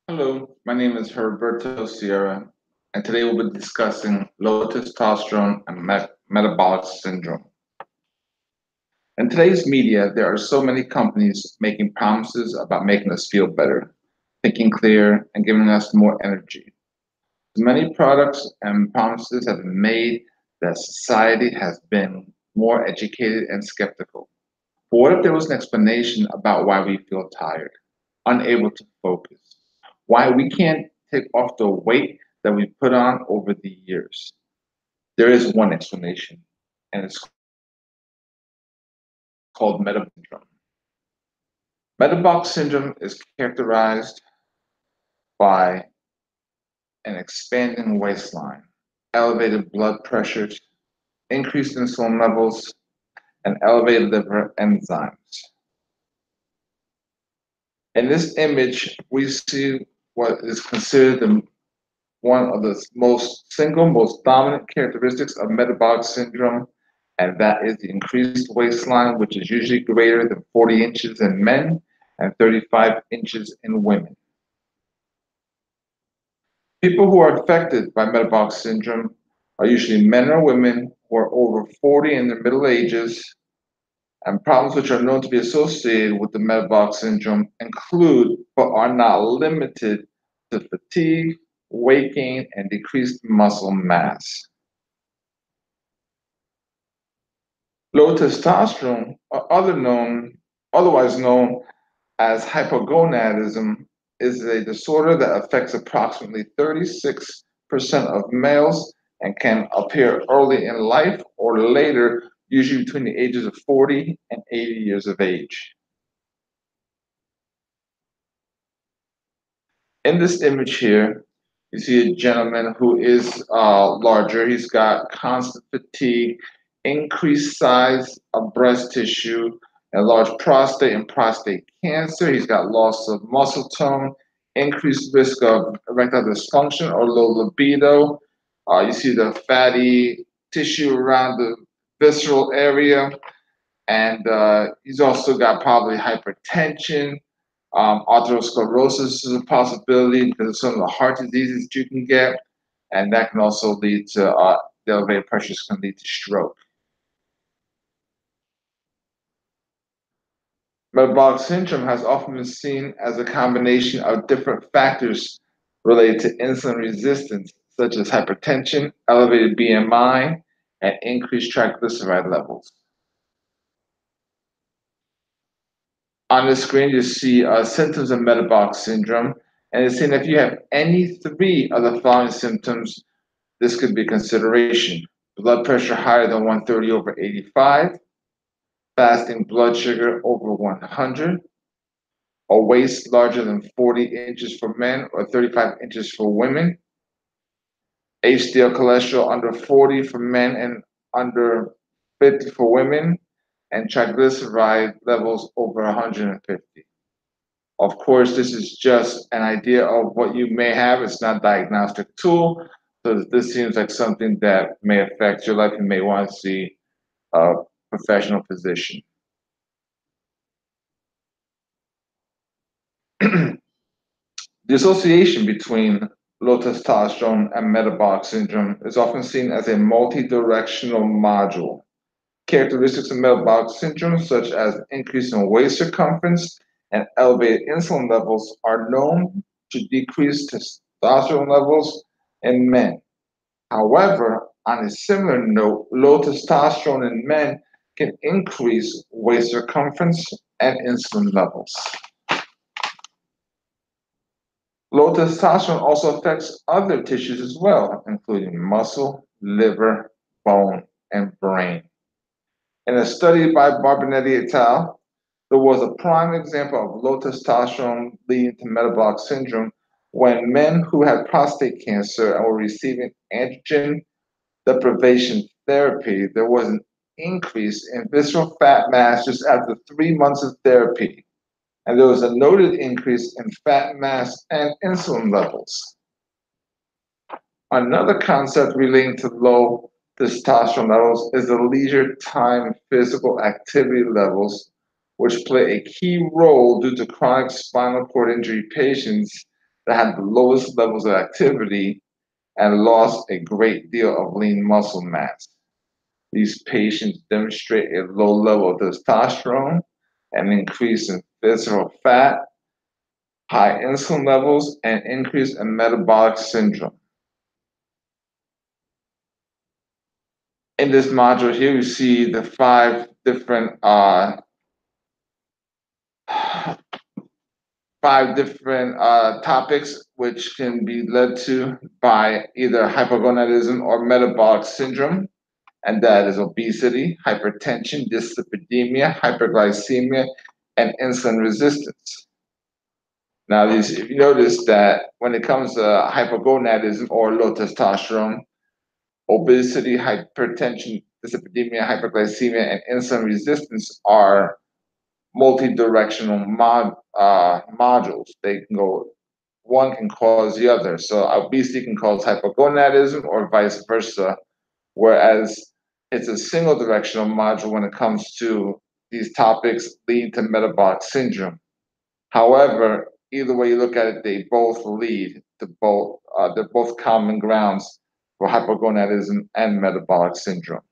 Hello, my name is Herberto Sierra, and today we'll be discussing low testosterone and metabolic syndrome. In today's media, there are so many companies making promises about making us feel better, thinking clear, and giving us more energy. Many products and promises have been made that society has been more educated and skeptical. But what if there was an explanation about why we feel tired, unable to focus, why we can't take off the weight that we put on over the years? There is one explanation, and it's called metabolic syndrome. Metabolic syndrome is characterized by an expanding waistline, elevated blood pressures, increased insulin levels, and elevated liver enzymes. In this image, we see what is considered one of the most dominant characteristics of metabolic syndrome, and that is the increased waistline, which is usually greater than 40 inches in men and 35 inches in women. People who are affected by metabolic syndrome are usually men or women who are over 40 in their middle ages, and problems which are known to be associated with the metabolic syndrome include, but are not limited to, fatigue, weight gain, and decreased muscle mass. Low testosterone, or otherwise known as hypogonadism, is a disorder that affects approximately 36% of males and can appear early in life or later, usually between the ages of 40 and 80 years of age. In this image here, you see a gentleman who is larger. He's got constant fatigue, increased size of breast tissue, a large prostate and prostate cancer. He's got loss of muscle tone, increased risk of erectile dysfunction or low libido. You see the fatty tissue around the visceral area, and he's also got probably hypertension. Atherosclerosis is a possibility because of some of the heart diseases that you can get, and that can also lead to the elevated pressures can lead to stroke. Metabolic syndrome has often been seen as a combination of different factors related to insulin resistance, such as hypertension, elevated BMI, and increased triglyceride levels. On the screen, you see symptoms of metabolic syndrome, and it's saying if you have any three of the following symptoms, this could be a consideration. Blood pressure higher than 130 over 85, fasting blood sugar over 100, a waist larger than 40 inches for men or 35 inches for women, HDL cholesterol under 40 for men and under 50 for women, and triglyceride levels over 150. Of course, this is just an idea of what you may have. It's not a diagnostic tool. So this seems like something that may affect your life. You may want to see a professional physician. The association between low testosterone and metabolic syndrome is often seen as a multi-directional module. Characteristics of metabolic syndrome, such as increase in waist circumference and elevated insulin levels, are known to decrease testosterone levels in men. However, on a similar note, low testosterone in men can increase waist circumference and insulin levels. Low testosterone also affects other tissues as well, including muscle, liver, bone, and brain. In a study by Barbanetti et al., there was a prime example of low testosterone leading to metabolic syndrome when men who had prostate cancer and were receiving androgen deprivation therapy, there was an increase in visceral fat mass just after 3 months of therapy. And there was a noted increase in fat mass and insulin levels. Another concept relating to low testosterone levels is the leisure time physical activity levels, which play a key role due to chronic spinal cord injury patients that had the lowest levels of activity and lost a great deal of lean muscle mass. These patients demonstrate a low level of testosterone, an increase in visceral fat, high insulin levels, and increase in metabolic syndrome. In this module here, we see the five different topics which can be led to by either hypogonadism or metabolic syndrome, and that is obesity, hypertension, dyslipidemia, hyperglycemia, and insulin resistance. Now, if you notice that when it comes to hypogonadism or low testosterone, obesity, hypertension, dyslipidemia, hyperglycemia, and insulin resistance are multi-directional modules. They can go, one can cause the other. So obesity can cause hypogonadism or vice versa, whereas it's a single directional module when it comes to these topics leading to metabolic syndrome. However, either way you look at it, they both lead to they're both common grounds for hypogonadism and metabolic syndrome.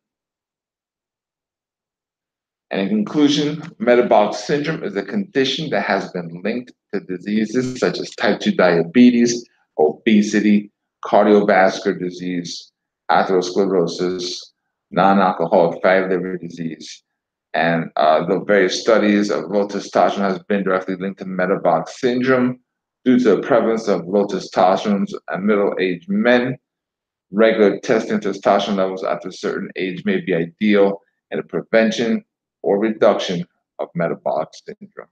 And in conclusion, metabolic syndrome is a condition that has been linked to diseases such as type 2 diabetes, obesity, cardiovascular disease, atherosclerosis, non-alcoholic fatty liver disease. And the various studies of low testosterone has been directly linked to metabolic syndrome due to the prevalence of low testosterone in middle-aged men. Regular testing testosterone levels after a certain age may be ideal in the prevention or reduction of metabolic syndrome.